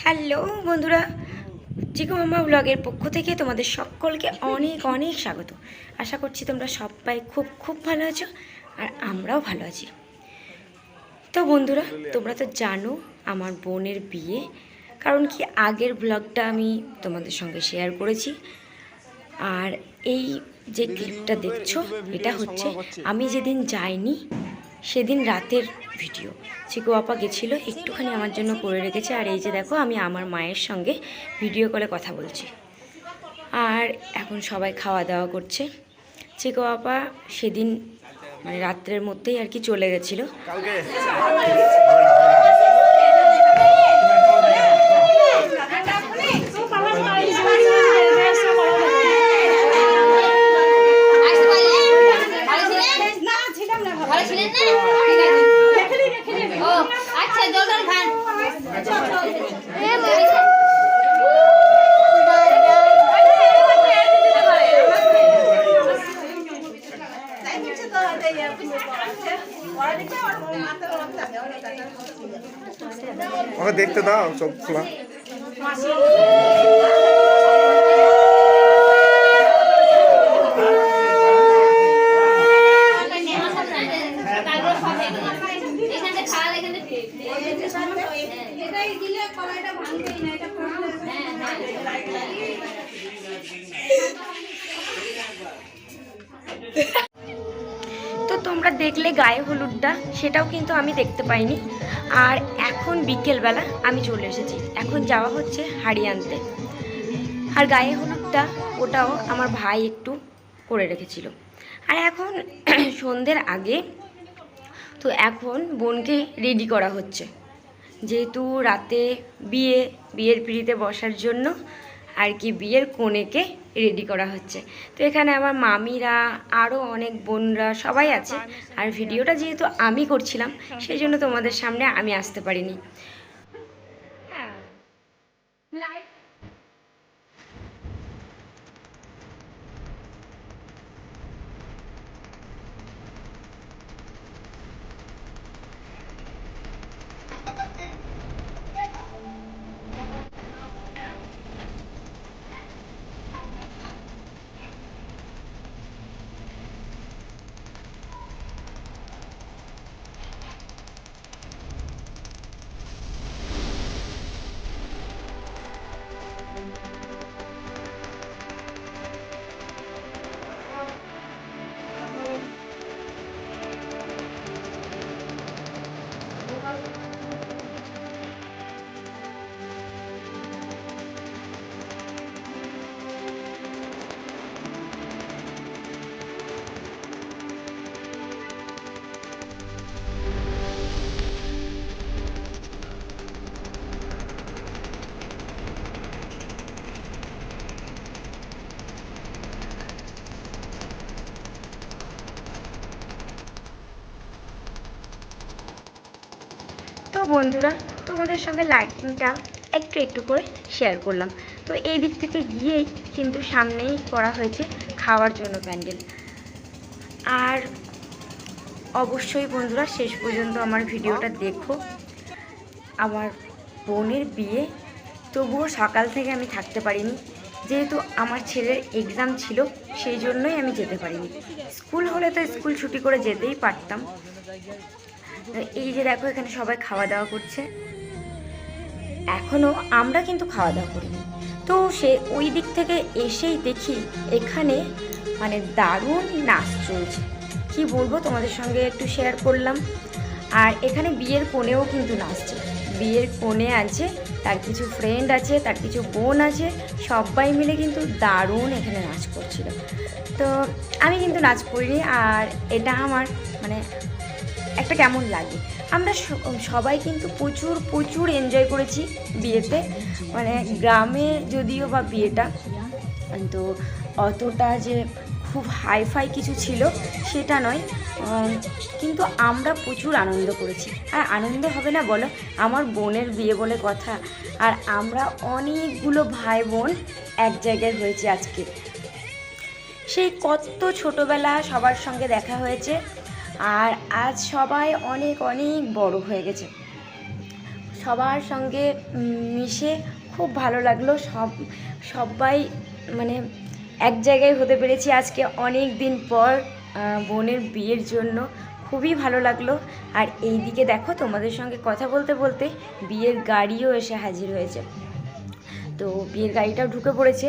Hello বন্ধুরা, চিকু মামা ব্লগের পক্ষ থেকে তোমাদের সকলকে অনেক অনেক স্বাগত। আশা করছি তোমরা সবাই খুব খুব ভালো আছো আর আমরাও ভালো আছি। তো বন্ধুরা, তোমরা তো জানো আমার বোনের বিয়ে, কারণ কি আগের ব্লগটা আমি তোমাদের সঙ্গে শেয়ার করেছি। আর এই যে ক্লিপটা দেখছো এটা হচ্ছে আমি যেদিন যাইনি সেদিন রাতের ভিডিও। চিকু আপা গেছিলো, একটুখানি আমার জন্য করে রেখেছে। আর এই যে দেখো আমি আমার মায়ের সঙ্গে ভিডিও কলে কথা বলছি। আর এখন সবাই খাওয়া দাওয়া করছে। চিকু আপা সেদিন মানে রাত্রের মধ্যেই আর কি চলে গেছিলো। ওকে দেখতে দাও, চোখ খোলা। তো তোমরা দেখলে গায়ে হলুদটা, সেটাও কিন্তু আমি দেখতে পাইনি। আর এখন বিকেলবেলা আমি চলে এসেছি, এখন যাওয়া হচ্ছে হাড়ি আনতে। আর গায়ে হলুদটা ওটাও আমার ভাই একটু করে রেখেছিল। আর এখন সন্ধ্যের আগে, তো এখন বোনকে রেডি করা হচ্ছে, যেহেতু রাতে বিয়ের পিঁড়িতে বসার জন্য আর কি বিয়ের কনেকে রেডি করা হচ্ছে। তো এখানে আমার মামিরা আরও অনেক বোনরা সবাই আছে। আর ভিডিওটা যেহেতু আমি করছিলাম সেই জন্য তোমাদের সামনে আমি আসতে পারিনি। তো বন্ধুরা, তোমাদের সঙ্গে লাইটিংটা একটু একটু করে শেয়ার করলাম। তো এই দিক থেকে গিয়েই কিন্তু সামনেই করা হয়েছে খাওয়ার জন্য প্যান্ডেল। আর অবশ্যই বন্ধুরা শেষ পর্যন্ত আমার ভিডিওটা দেখো। আমার বোনের বিয়ে, তবুও সকাল থেকে আমি থাকতে পারিনি, যেহেতু আমার ছেলের এক্সাম ছিল, সেই জন্যই আমি যেতে পারিনি। স্কুল হলে তো স্কুল ছুটি করে যেতেই পারতাম। এই যে দেখো এখানে সবাই খাওয়া দাওয়া করছে, এখনও আমরা কিন্তু খাওয়া দাওয়া করিনি। তো সে ওই দিক থেকে এসেই দেখি এখানে মানে দারুণ নাচ চলছে। কি বলবো, তোমাদের সঙ্গে একটু শেয়ার করলাম। আর এখানে বিয়ের কোণেও কিন্তু নাচছে, বিয়ের কোণে আছে, তার কিছু ফ্রেন্ড আছে, তার কিছু বোন আছে, সবাই মিলে কিন্তু দারুণ এখানে নাচ করছিল। তো আমি কিন্তু নাচ করিনি। আর এটা আমার মানে একটা কেমন লাগে, আমরা সবাই কিন্তু প্রচুর প্রচুর এনজয় করেছি বিয়েতে। মানে গ্রামে যদিও বা বিয়েটা, কিন্তু অতটা যে খুব হাইফাই কিছু ছিল সেটা নয়, কিন্তু আমরা প্রচুর আনন্দ করেছি। আর আনন্দ হবে না বলো, আমার বোনের বিয়ে বলে কথা। আর আমরা অনেকগুলো ভাই বোন এক জায়গায় হয়েছে আজকে। সেই কত ছোটোবেলা সবার সঙ্গে দেখা হয়েছে, আর আজ সবাই অনেক অনেক বড় হয়ে গেছে। সবার সঙ্গে মিশে খুব ভালো লাগলো। সবাই মানে এক জায়গায় হতে পেরেছি আজকে অনেক দিন পর বোনের বিয়ের জন্য, খুবই ভালো লাগলো। আর এই দিকে দেখো তোমাদের সঙ্গে কথা বলতে বলতে বিয়ের গাড়িও এসে হাজির হয়েছে। তো বিয়ের গাড়িটাও ঢুকে পড়েছে।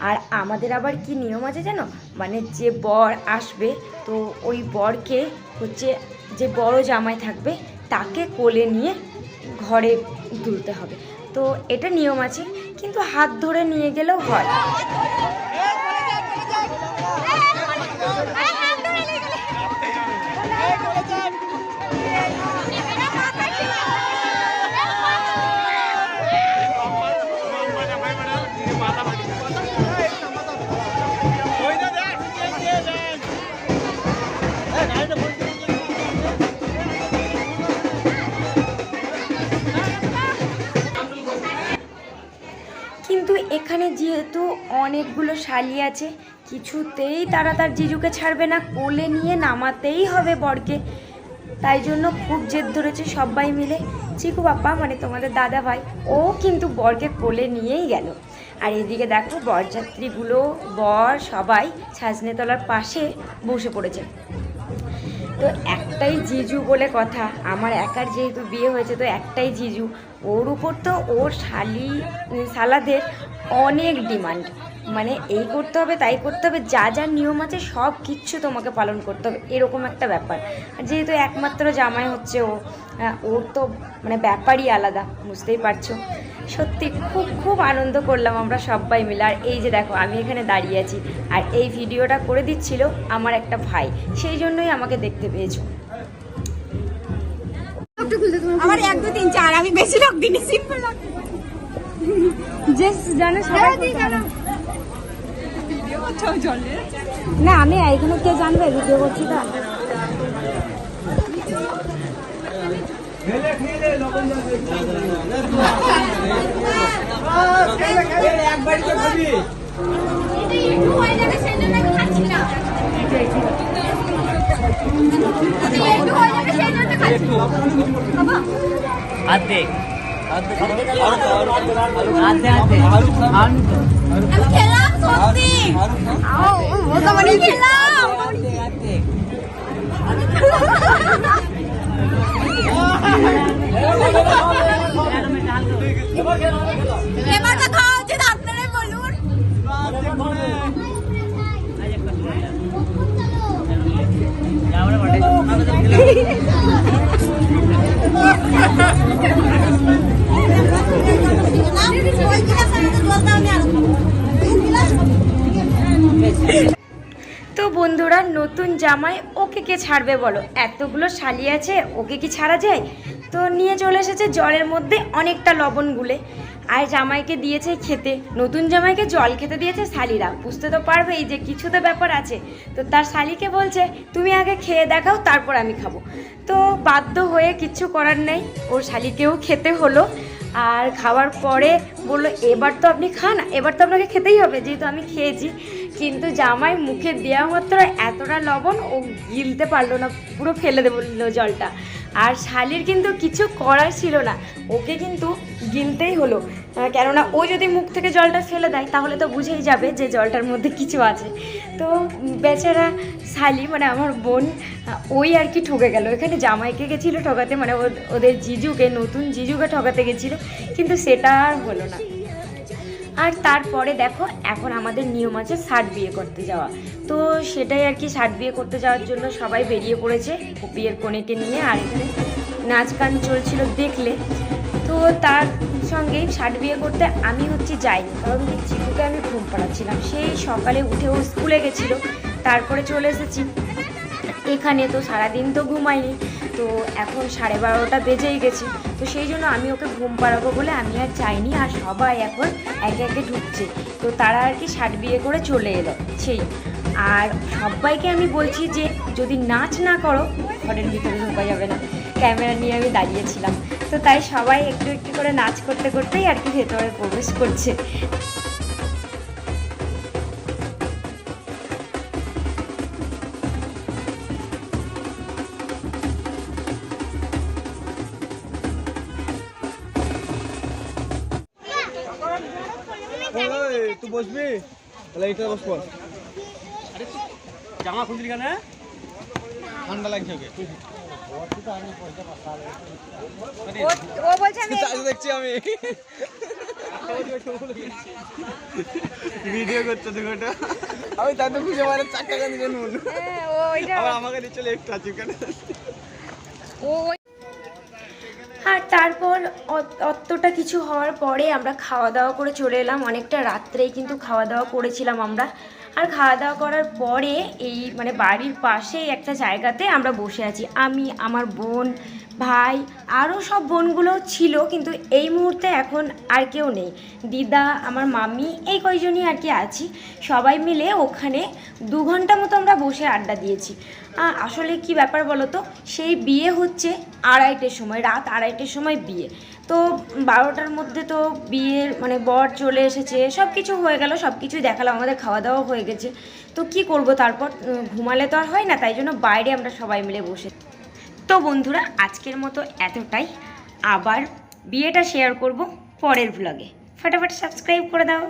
আর আমাদের আবার কি নিয়ম আছে জানো, মানে যে বর আসবে তো ওই বরকে হচ্ছে যে বড় জামাই থাকবে তাকে কোলে নিয়ে ঘরে তুলতে হবে। তো এটা নিয়ম আছে, কিন্তু হাত ধরে নিয়ে গেলেও হয়। কিন্তু এখানে যেহেতু অনেকগুলো শালি আছে, কিছুতেই তারা তার জিজুকে ছাড়বে না, কোলে নিয়ে নামাতেই হবে বরকে। তাই জন্য খুব জেদ ধরেছে সবাই মিলে। চিকু বাপ্পা মানে তোমাদের দাদা ভাই, ও কিন্তু বরকে কোলে নিয়েই গেল। আর এদিকে দেখো বরযাত্রীগুলো, বর সবাই ছাজনেতলার পাশে বসে পড়েছে। তো একটাই জিজু বলে কথা, আমার একার যেহেতু বিয়ে হয়েছে তো একটাই জিজু, ওর উপর তো ওর শালাদের অনেক ডিমান্ড, মানে এই করতে হবে তাই করতে হবে, যা যা নিয়ম আছে সব কিচ্ছু তোমাকে পালন করতে হবে, এরকম একটা ব্যাপার। আর যেহেতু একমাত্র জামাই হচ্ছে ও, ওর তো মানে ব্যাপারই আলাদা, বুঝতেই পারছো। সত্যি খুব খুব আনন্দ করলাম আমরা সবাই মিলে। আর এই যে দেখো আমি এখানে দাঁড়িয়ে আছি, আর এই ভিডিওটা করে দিচ্ছিল আমার একটা ভাই, সেই জন্যই আমাকে দেখতে পেয়েছো। আমার 1 2 3 4 আমি বেশি লোক দিনই সিম্পল লোক যে জানে সবাই জানো ভিডিও করছো চলে না, আমি এখানে কে জানবে ভিডিও করছি তা খেলে লবণ যাবে একবারই তো খাবি এটা একটু হয়ে যাবে সেই জন্য আমি খাচ্ছি না, এটা একটু হয়ে যাবে সেই জন্য খাচ্ছি বাবা। আদে আদে আদে আদে আমি খেলাম সত্যি, ও তো মানে খেলাম আদে এবার তো খাওয়া উচিত, আপনারাই বলুন। তো বন্ধুরা, নতুন জামাই ওকে কে ছাড়বে বলো, এতগুলো শালি আছে, ওকে কি ছাড়া যায়? তো নিয়ে চলে এসেছে জলের মধ্যে অনেকটা লবণ গুলে, আর জামাইকে দিয়েছে খেতে, নতুন জামাইকে জল খেতে দিয়েছে শালিরা, বুঝতে তো পারবেই যে কিছু তো ব্যাপার আছে। তো তার শালিকে বলছে তুমি আগে খেয়ে দেখাও তারপর আমি খাবো। তো বাধ্য হয়ে কিচ্ছু করার নেই, ওর শালিকেও খেতে হলো। আর খাওয়ার পরে বললো এবার তো আপনি খান, এবার তো আপনাকে খেতেই হবে, যেহেতু আমি খেয়েছি। কিন্তু জামাই মুখে দেওয়া মাত্র এতটা লবণ ও গিলতে পারলো না, পুরো ফেলে দেবো জলটা। আর শালির কিন্তু কিছু করার ছিল না, ওকে কিন্তু গিলতেই হলো, কেননা ও যদি মুখ থেকে জলটা ফেলে দেয় তাহলে তো বুঝেই যাবে যে জলটার মধ্যে কিছু আছে। তো বেচারা শালি মানে আমার বোন, ওই আর কি ঠকে গেল। এখানে জামাইকে গেছিলো ঠকাতে, মানে ওদের জিজুকে, নতুন জিজুকে ঠকাতে গেছিলো, কিন্তু সেটা আর হলো না। আর তারপরে দেখো এখন আমাদের নিয়ম আছে ষাট বিয়ে করতে যাওয়া, তো সেটাই আর কি, ষাট বিয়ে করতে যাওয়ার জন্য সবাই বেরিয়ে পড়েছে বিয়ের কনেকে নিয়ে। আর এখানে নাচ গান চলছিল দেখলে, তো তার সঙ্গেই ষাট বিয়ে করতে আমি হচ্ছে যাইনি, কারণ চিকুকে আমি ঘুম পাড়াচ্ছিলাম, সেই সকালে উঠে ও স্কুলে গেছিলো, তারপরে চলে এসেছি এখানে। তো সারাদিন তো ঘুমাইনি, তো এখন 12:30 বেজেই গেছি, তো সেই জন্য আমি ওকে ঘুম পাড়াবো বলে আমি আর চাইনি। আর সবাই এখন একে একে ঢুকছে, তো তারা আর কি ষাট বিয়ে করে চলে এলো সেই। আর সবাইকে আমি বলছি যে যদি নাচ না করো ঘরের ভিতরে ঢোকা যাবে না, ক্যামেরা নিয়ে আমি দাঁড়িয়েছিলাম। তো তাই সবাই একটু একটু করে নাচ করতে করতেই আর কি ভেতরে প্রবেশ করছে। তুই বসবি তাহলে এইটা বসবো। আরে জামা খুলছিস কেন? ঠান্ডা লাগছে ওকে। ও বলছে আমি দেখছি আমি ভিডিও করতে দুটো আমি তাদের খুঁজে মারে 4 টাকা দিয়ে নুন ও এটা আবার আমাকে দিয়ে চলে একটু আছে কেন ও আর তারপর অতটা কিছু হওয়ার পরে আমরা খাওয়া দাওয়া করে চলে এলাম। অনেকটা রাত্রেই কিন্তু খাওয়া দাওয়া করেছিলাম আমরা। আর খাওয়া দাওয়া করার পরে এই মানে বাড়ির পাশেই একটা জায়গাতে আমরা বসে আছি, আমি, আমার বোন, ভাই, আরও সব বোনগুলো ছিল, কিন্তু এই মুহূর্তে এখন আর কেউ নেই। দিদা, আমার মামি, এই কয়জনই আর কি আছি। সবাই মিলে ওখানে 2 ঘন্টা মতো আমরা বসে আড্ডা দিয়েছি। আসলে কি ব্যাপার বলো তো, সেই বিয়ে হচ্ছে 2:30-টের সময়, রাত 2:30-টের সময় বিয়ে। তো 12টার মধ্যে তো বিয়ের মানে বর চলে এসেছে, সব কিছু হয়ে গেল, সব কিছুই দেখালাম, আমাদের খাওয়া দাওয়া হয়ে গেছে। তো কি করব, তারপর ঘুমালে তো আর হয় না, তাই জন্য বাইরে আমরা সবাই মিলে বসে। তো বন্ধুরা, আজকের মতো এতটাই। আবার বিয়েটা শেয়ার করব পরের ভ্লগে। ফটাফট সাবস্ক্রাইব করে দাও।